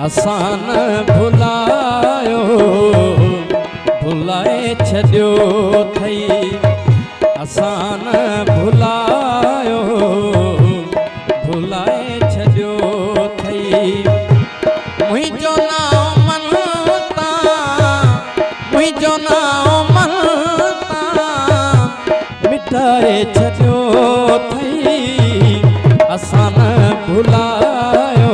असान भुलायो भुलाए छड्यो थई असान भुलायो भुलाए छड्यो थई मुंहिंजो नाम मनता मुंहिंजो नाम मनता मिटाए छड्यो थई असान भुलायो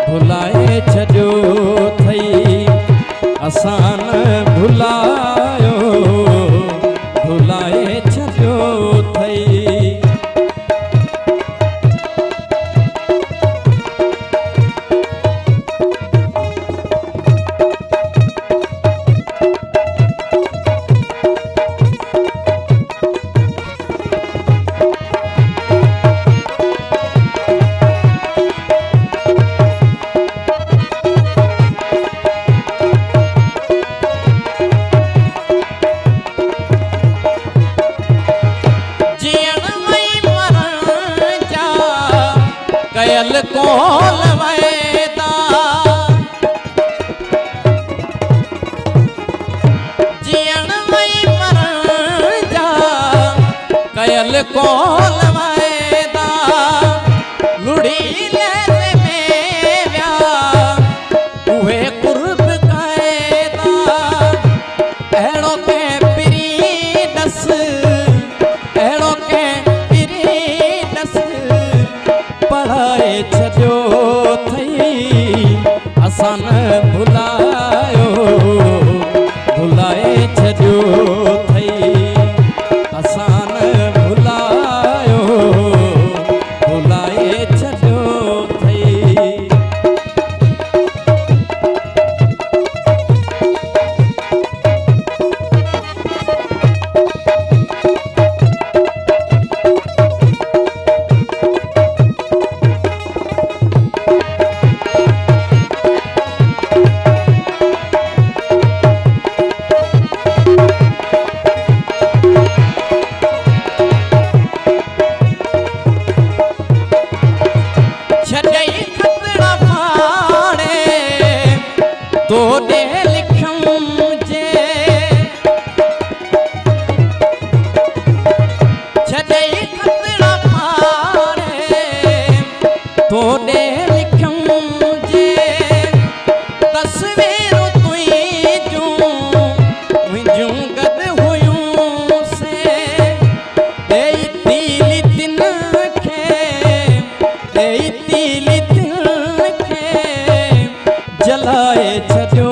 भुलाए छड्यो थई असान भुलायो भुलाए छड्यो थई कयल कोल वैदा जियण वई मरण जा कयल कोल वैदा लुड़ी ले में व्या उहे कुर्ब कैदा अहिड़ो के पिरी दस अहिड़ो के पिरी दस पढ़ाए छड्यो थई असान भुलायो भुलाए छड्यो थई असान भुलायो भुलाए छड्यो थई तो दे लिखूं जे छॾई खतरा पारे तो दे लिखूं जे तस्वीर तुंहिंजूं गद हुयूं से देई तीली तिन खे जलाए छड्यो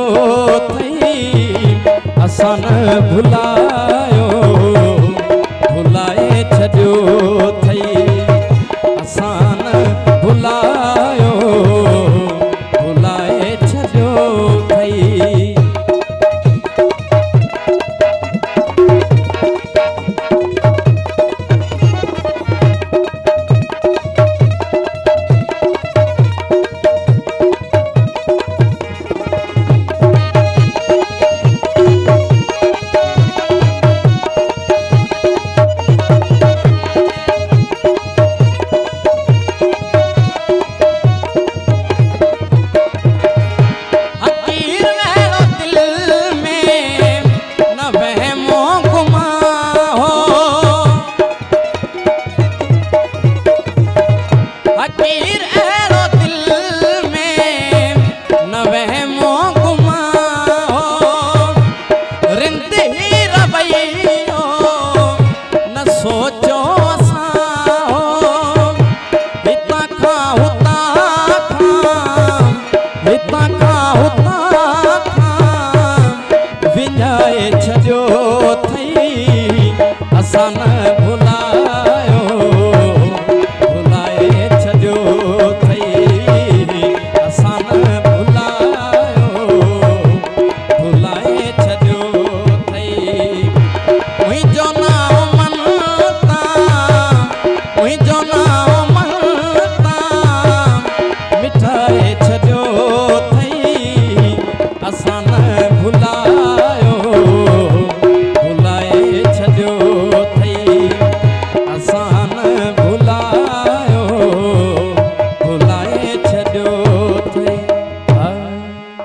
थई असान भुलायो भुलाए छड्यो थई असान भुलायो भुलाए छड्यो थई ना